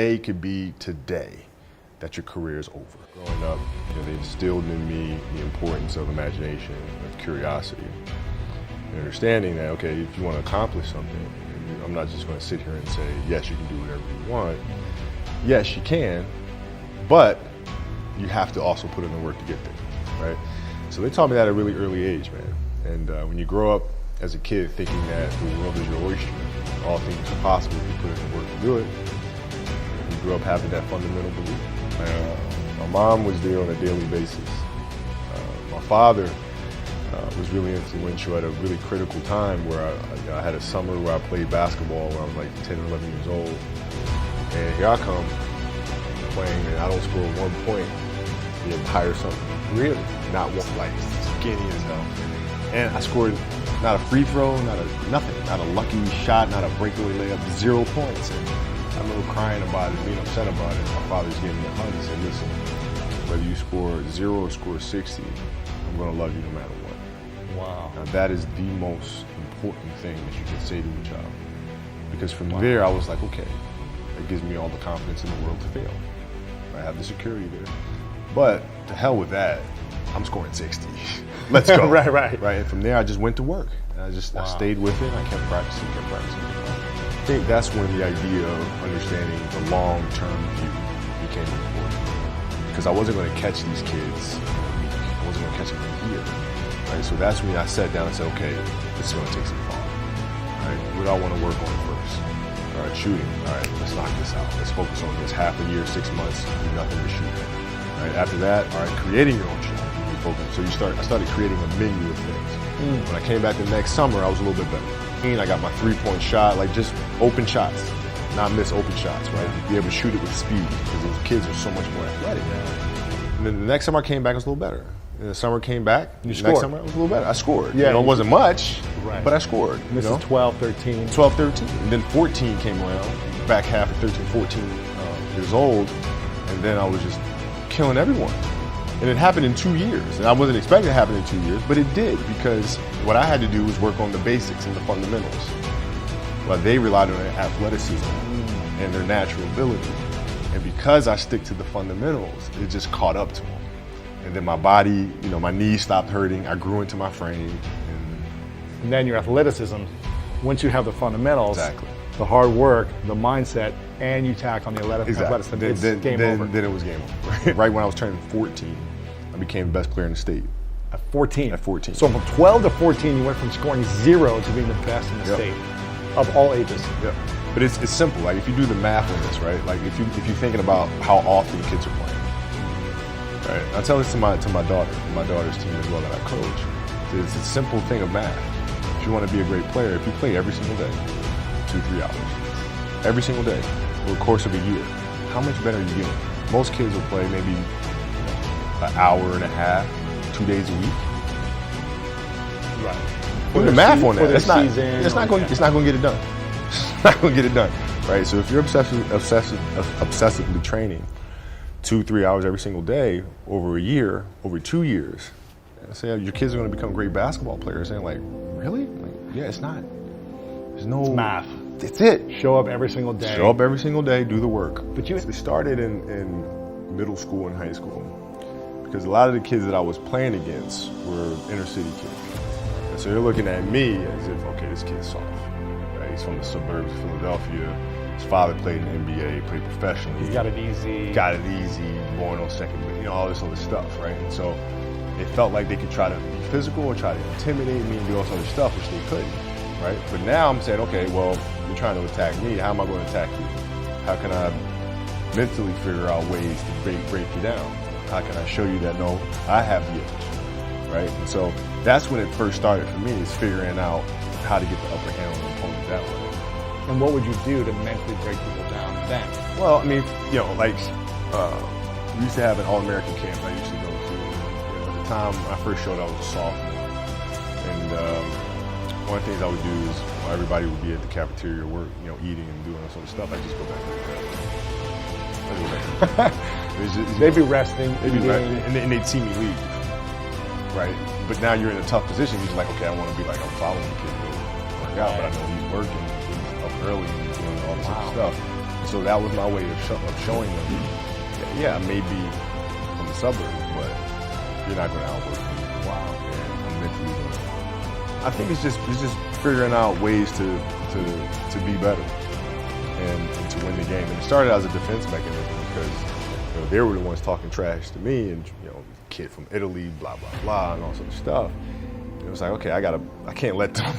Day could be today that your career is over. Growing up, they instilled in me the importance of imagination, of curiosity, and understanding that, okay, if you want to accomplish something, I'm not just going to sit here and say, yes, you can do whatever you want. Yes, you can, but you have to also put in the work to get there, right? So they taught me that at a really early age, man. And when you grow up as a kid thinking that the world is your oyster, all things are possible if you put in the work to do it, you grew up having that fundamental belief. My mom was there on a daily basis. My father was really influential at a really critical time where I had a summer where I played basketball when I was like 10 or 11 years old. And here I come playing and I don't score 1 point the entire summer. Really? Not one, like skinny as hell. And I scored not a free throw, nothing, not a lucky shot, not a breakaway layup, 0 points. And I remember crying about it, being upset about it. My father just gave me a hug and said, listen, whether you score 0 or score 60, I'm gonna love you no matter what. Wow. Now that is the most important thing that you can say to a child. Because from there, I was like, okay, it gives me all the confidence in the world to fail. I have the security there. But to hell with that, I'm scoring 60. Let's go. Right. And from there, I just went to work. And I stayed with it. I kept practicing. I think that's when the idea of understanding the long-term view became important. Because I wasn't going to catch these kids in a week. I wasn't going to catch them in a year. Right? So that's when I sat down and said, okay, this is going to take some thought. Right? What do I want to work on first? All right, shooting. All right, let's knock this out. Let's focus on this. Half a year, 6 months, do nothing but shoot. All right, after that, all right, creating your own shot. So I started creating a menu of things. When I came back the next summer, I was a little bit better. I got my 3-point shot, like just open shots, not miss open shots, right? Be able to shoot it with speed because those kids are so much more athletic. And then the next summer I came back, I was a little better. And the summer came back, you the scored. Next summer I was a little better. I scored. Yeah, it wasn't much, right. But I scored. This is 12, 13. 12, 13. And then 14 came around, back half of 13, 14 years old, and then I was just killing everyone. And it happened in 2 years. And I wasn't expecting it to happen in 2 years, but it did because what I had to do was work on the basics and the fundamentals. But they relied on their athleticism and their natural ability. And because I stick to the fundamentals, it just caught up to them. And then my body, my knees stopped hurting. I grew into my frame. And then your athleticism, once you have the fundamentals, Exactly. the hard work, the mindset, and you tack on the athleticism, it's game over. Then it was game over. Right when I was turning 14, I became the best player in the state. At 14? At 14. So from 12 to 14, you went from scoring 0 to being the best in the state of all ages. Yep. But it's simple. Like if you do the math on this, right? Like if you're thinking about how often kids are playing, right? I tell this to my daughter's team as well that I coach. It's a simple thing of math. If you want to be a great player, if you play every single day, 2-3 hours, every single day, over the course of a year, how much better are you getting? Most kids will play maybe an hour and a half, 2 days a week. Right. Put the math on that. It's not going to get it done. It's not going to get it done, right? So if you're obsessively training 2-3 hours every single day over a year, over 2 years, say your kids are going to become great basketball players, and like, really? Like, yeah, it's not. There's no It's math. It's it. Show up every single day. Show up every single day, do the work. But it started in middle school and high school because a lot of the kids that I was playing against were inner city kids. And so they're looking at me as if, okay, this kid's soft. Right? He's from the suburbs of Philadelphia. His father played in the NBA, played professionally. He's got it easy. Going on second, all this other stuff, right? And so they felt like they could try to be physical or try to intimidate me and do all this other stuff, which they couldn't, right? But now I'm saying, okay, well, you're trying to attack me. How am I going to attack you? How can I mentally figure out ways to break you down? How can I show you that, no, I have the edge, right? And so that's when it first started for me, is figuring out how to get the upper hand on the opponent that way. And what would you do to mentally break people down then? Well, I mean, we used to have an all-American camp I used to go to. At the time, when I first showed up, I was a sophomore. And one of the things I would do is while everybody would be at the cafeteria work, eating and doing all sort of stuff, I just go back to the crowd. They'd be resting. And they'd see me leave. Right? But now you're in a tough position. You're just like, okay, I want to be like, I'm following the kid to work out, but I know he's working. He's up early and doing all this other stuff. so that was my way of showing them, yeah, I may be from the suburbs, but you're not going to outwork me. Wow. And I'm mentally going to. I think it's just figuring out ways to be better and to win the game. And it started as a defense mechanism because they were the ones talking trash to me, and kid from Italy, blah blah blah, and all sort of stuff. And it was like, okay, I can't let them.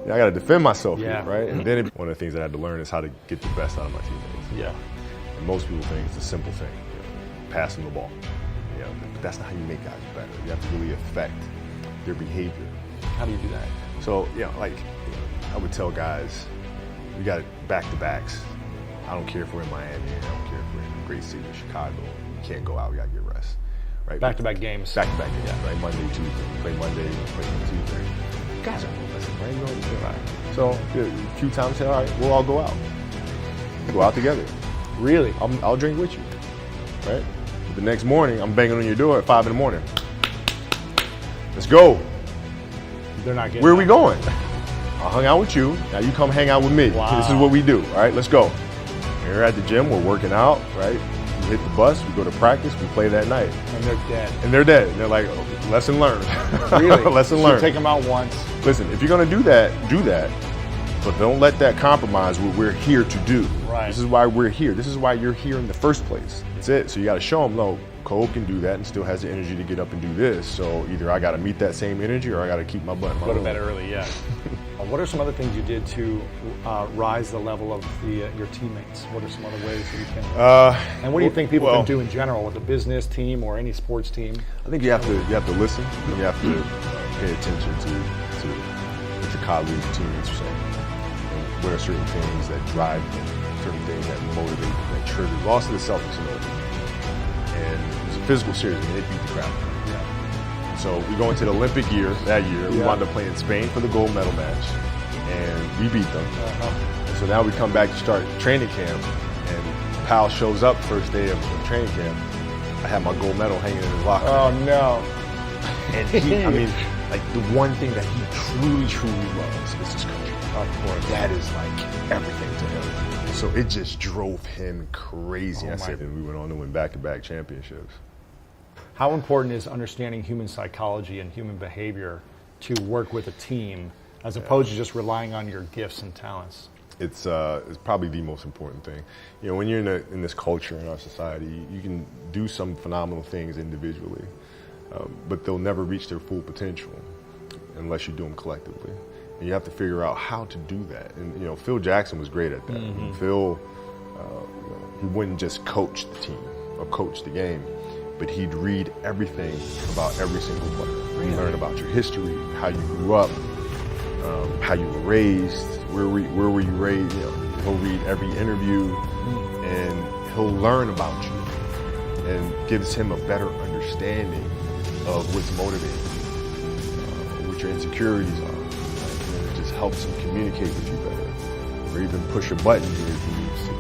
I got to defend myself here, right? And then one of the things that I had to learn is how to get the best out of my teammates. Yeah. And most people think it's a simple thing, pass them the ball. But that's not how you make guys better. You have to really affect their behavior. How do you do that? So, I would tell guys, we got back-to-backs. I don't care if we're in Miami, I don't care if we're in a great city, Chicago. You can't go out, we got to get rest. Right? Back-to-back games. Back-to-back games, right? Monday, Tuesday. You play Monday, you play Tuesday. Guys are going to listen, right? You know what I'm saying? So, a few times, say, all right, we'll all go out. Go out together. Really? I'll drink with you, right? But the next morning, I'm banging on your door at 5 in the morning. Let's go. They're not getting Where are we going? I hung out with you. Now you come hang out with me. Wow. This is what we do. All right, let's go. We're at the gym. We're working out. Right. We hit the bus. We go to practice. We play that night. And they're dead. And they're dead. And they're like, oh, lesson learned. Really? Lesson So learned. take them out once. Listen, if you're gonna do that. But don't let that compromise what we're here to do. Right. This is why we're here. This is why you're here in the first place. That's it. So you got to show them, no, Cole can do that and still has the energy to get up and do this. So either I got to meet that same energy or I got to keep my butt in my Go to room. bed early, yeah. What are some other things you did to rise the level of your teammates? What are some other ways that you can? And what do you think people can do in general with a business team or any sports team? I think you have to listen. And you have to pay attention to what your colleagues, teammates are saying. And what are certain things that drive them, certain things that motivate them, that trigger. Also the Celtics, and it was a physical series. I mean, they beat the crap. Yeah. So we go into the Olympic year that year. We wound up playing Spain for the gold medal match, and we beat them. And so now we come back to start training camp, and Powell shows up first day of training camp. I had my gold medal hanging in his locker. Oh no! And like the one thing that he truly loves is his country. Of course, that is like everything to him. So it just drove him crazy. And we went on to win back-to-back championships. How important is understanding human psychology and human behavior to work with a team, as opposed to just relying on your gifts and talents? It's probably the most important thing. When you're in this culture in our society, you can do some phenomenal things individually, but they'll never reach their full potential unless you do them collectively. And you have to figure out how to do that. And Phil Jackson was great at that. Mm-hmm. Phil, he wouldn't just coach the team or coach the game, but he'd read everything about every single player. Really? Learn about your history, how you grew up, how you were raised, where were you raised. He'll read every interview, and he'll learn about you, and gives him a better understanding of what's motivating you, what your insecurities are. And it just helps him communicate with you better, or even push a button here if he needs to.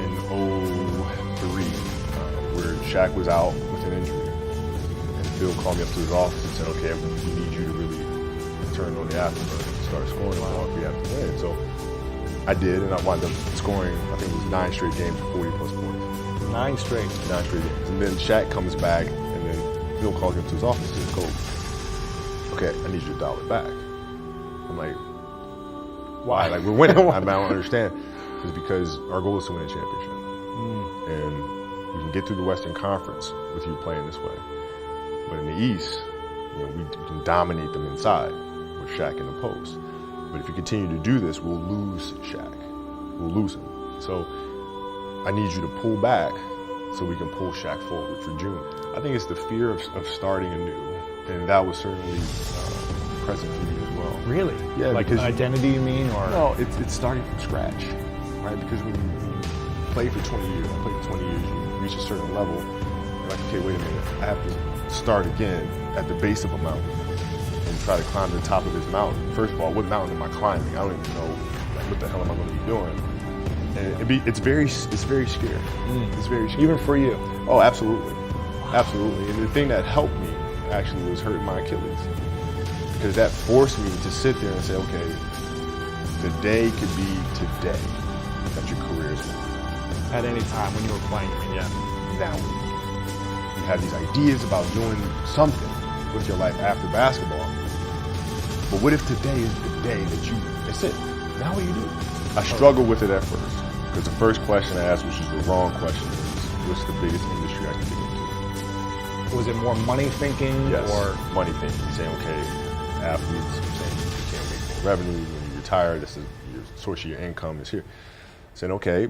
In 2003, where Shaq was out with an injury, and Phil called me up to his office and said, okay, we need you to really turn on the afterburner and start scoring if we have to win. So I did, and I wound up scoring, I think it was 9 straight games for 40 plus points. 9 straight? 9 straight games. And then Shaq comes back, and then Phil calls me up to his office and says, Coach, okay, I need you to dial it back. I'm like, why? Like, we're winning. I don't understand. It's because our goal is to win a championship. And we can get through the Western Conference with you playing this way. But in the East, we can dominate them inside with Shaq in the post. But if you continue to do this, we'll lose Shaq. We'll lose him. So I need you to pull back so we can pull Shaq forward for June. I think it's the fear of starting anew. And that was certainly present for me as well. Really? Yeah. Like an identity, you mean? Or no, it's starting from scratch, right? Because when you play for 20 years, I played for 20 years, you reach a certain level, you're like, okay, wait a minute, I have to start again at the base of a mountain and try to climb to the top of this mountain. First of all, what mountain am I climbing? I don't even know, like, what the hell am I going to be doing? And it's very scary. It's very scary. Even for you? Oh, absolutely. Absolutely. And the thing that helped me actually was hurting my Achilles. Because that forced me to sit there and say, okay, today could be today. that your career is over. At any time when you were playing, I mean, yeah. Now, you have these ideas about doing something with your life after basketball. But what if today is the day that's it? Now what do you do? I struggled with it at first. Because the first question I asked, which is the wrong question, is what's the biggest industry I can get into? Was it more money thinking? Yes, or money thinking. Saying, okay, athletes saying you can't make more revenue when you retire. This is your source of your income is here. Saying, okay,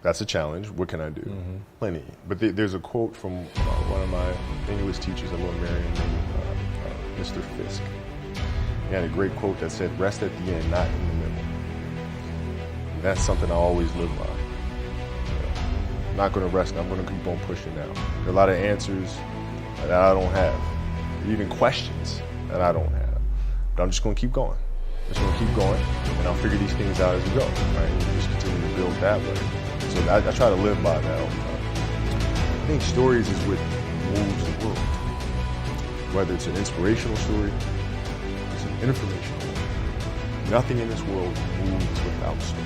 that's a challenge. What can I do? Mm-hmm. Plenty. But there's a quote from one of my English teachers, a little Marion, named Mr. Fisk. He had a great quote that said, rest at the end, not in the middle. And that's something I always live by. I'm not going to rest. I'm going to keep on pushing now. There are a lot of answers that I don't have, even questions that I don't have. But I'm just going to keep going. I'm just going to keep going, and I'll figure these things out as we go, right? And just continue to build that way. So I try to live by that all the time. I think stories is what moves the world. Whether it's an inspirational story, it's an informational one. Nothing in this world moves without story.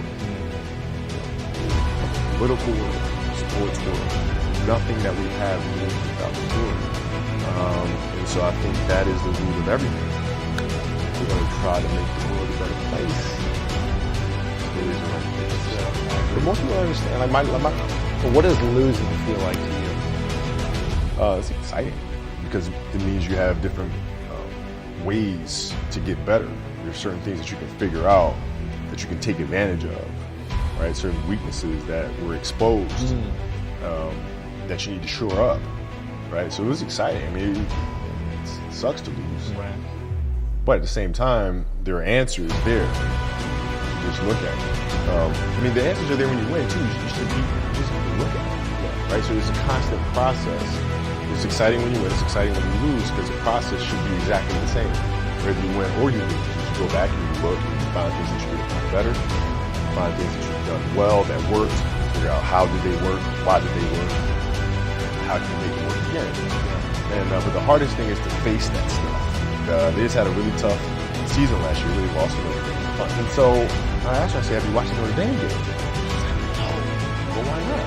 Political world, sports world, nothing that we have moves without story. And so I think that is the root of everything. We're going to try to make the world a better place. Stories are right there. But most people don't understand. But what does losing feel like to you? It's exciting because it means you have different ways to get better. There's certain things that you can figure out that you can take advantage of, right? Certain weaknesses that were exposed that you need to shore up, right? So it was exciting. I mean, it sucks to lose. Right. But at the same time, there are answers there. Just look at it. I mean, the answers are there when you win too. You just have to look at it, right? So it's a constant process. It's exciting when you win. It's exciting when you lose because the process should be exactly the same, whether you win or you lose. You just go back and you look and you find things that you could have done better, find things that you've done well that worked, figure out how did they work, why did they work, how can you make it work again. And but the hardest thing is to face that stuff. They just had a really tough season last year, really lost to Notre Dame. And so I asked her, I said, have you watched the Notre Dame game? She's like, no. Well, why not?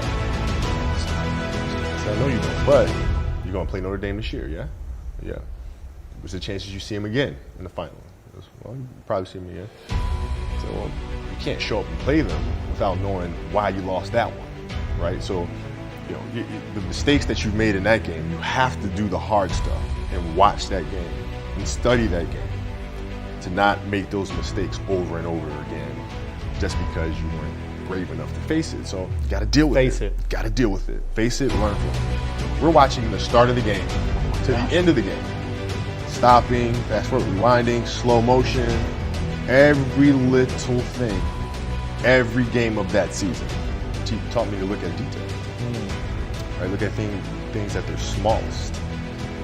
I said, I know you don't, but you're going to play Notre Dame this year, yeah? Yeah. What's the chances you see him again in the final? He goes, well, you probably see him again. I said, well, you can't show up and play them without knowing why you lost that one, right? So, you know, the mistakes that you've made in that game, you have to do the hard stuff and watch that game and study that game to not make those mistakes over and over again just because you weren't brave enough to face it. So you got to deal with it. Face it. Got to deal with it. Face it, learn from it. We're watching the start of the game to the end of the game. Stopping, fast forward, rewinding, slow motion, every little thing, every game of that season taught me to look at detail. Right? Look at things at their smallest.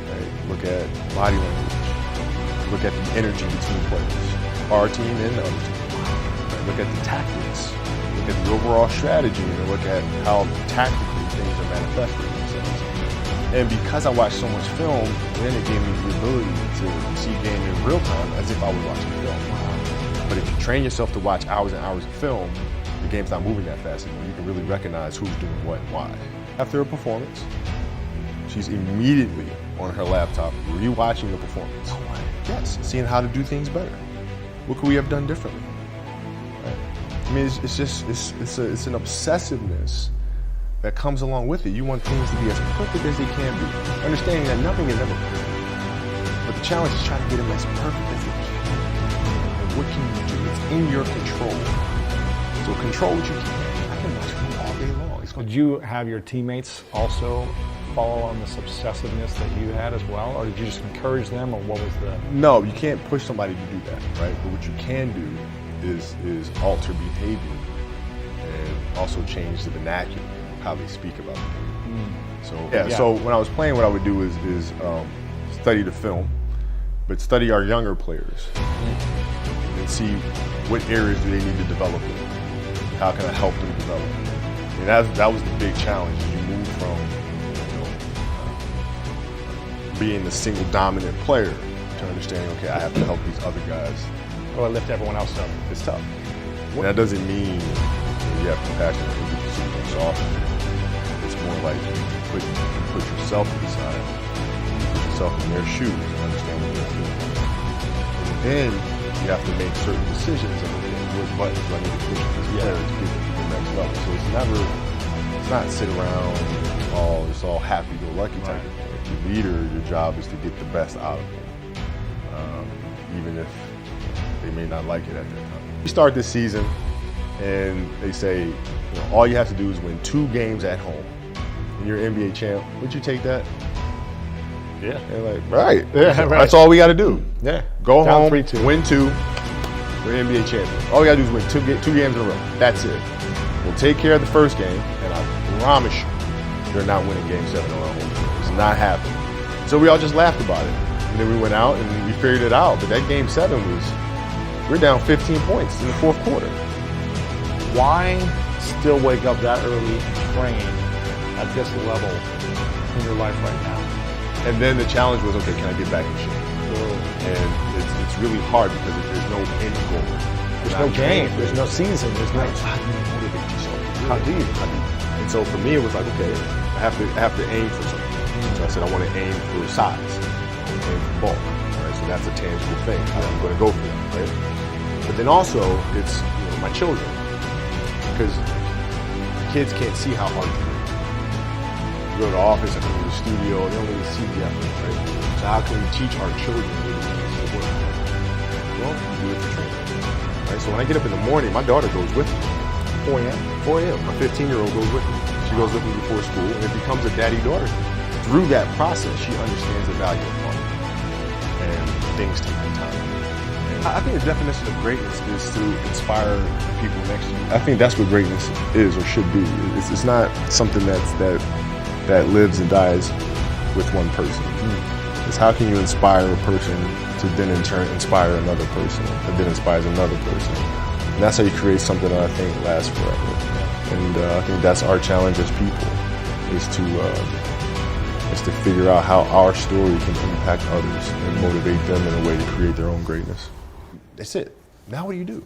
Right? Look at body language. Look at the energy between players, our team and the other team. Right? Look at the tactics. Look at the overall strategy, and look at how tactically things are manifesting themselves. And because I watched so much film, then it gave me the ability to see game in real time as if I was watching film. But if you train yourself to watch hours and hours of film, the game's not moving that fast anymore. You can really recognize who's doing what and why. After a performance, she's immediately on her laptop rewatching the performance. Oh, wow. Yes, seeing how to do things better. What could we have done differently? Right? I mean, it's an obsessiveness that comes along with it. You want things to be as perfect as they can be, understanding that nothing is ever perfect. But the challenge is trying to get them as perfect as they can. And what can you do? It's in your control. So control what you can. I can watch film all day long. Did you have your teammates also follow on this obsessiveness that you had as well, or did you just encourage them, or what was the? No, you can't push somebody to do that, right? But what you can do is alter behavior and also change the vernacular, how they speak about it. So so when I was playing, what I would do is study the film, but study our younger players and see what areas do they need to develop in. How can I help them develop? And that was the big challenge. You move from being the single dominant player to understanding, okay, I have to help these other guys. Or lift everyone else up. It's tough. And that doesn't mean you have compassion, it can be super soft. It's more like you put yourself inside, put yourself in their shoes and understand what they're feeling. And then you have to make certain decisions of what buttons do I need to push this player to get to the next level. So it's not sit around, it's all happy-go-lucky type of thing. If you're a leader, your job is to get the best out of them, even if they may not like it at that time. You start this season, and they say, all you have to do is win 2 games at home, and you're NBA champ. Would you take that? Yeah. They're like, right. Yeah, right. That's all we got to do. Yeah. Go Down home, 3-2. win 2. We're NBA champions. All we got to do is win 2 games in a row. That's it. We'll take care of the first game, and I promise you, they're not winning Game 7 on our home court. It's not happening. So we all just laughed about it. And then we went out and we figured it out. But that Game 7 we're down 15 points in the 4th quarter. Why still wake up that early and train at this level in your life right now? And then the challenge was, okay, can I get back in shape? And it's really hard because there's no end goal. There's no game. There's no season. There's no. How do you motivate yourself? How do you? And so for me, it was like, okay, I have to aim for something. So I said, I want to aim for size, aim for bulk. Right? So that's a tangible thing. I'm going to go for that. Right? But then also, it's my children, because kids can't see how hard you work. You go to the office, I go to the studio, they don't really see the effort, right? So how can we teach our children really to work? Well, you do it for training, right? So when I get up in the morning, my daughter goes with me. 4 a.m. 4 a.m. My 15-year-old goes with me. She goes with me before school, and it becomes a daddy-daughter. Through that process, she understands the value of fun, and things take time. I think the definition of greatness is to inspire the people next to you. I think that's what greatness is or should be. It's not something that lives and dies with one person. It's how can you inspire a person to then in turn inspire another person, and then inspires another person. And that's how you create something that I think lasts forever. And I think that's our challenge as people, is to figure out how our story can impact others and motivate them in a way to create their own greatness. That's it. Now what do you do?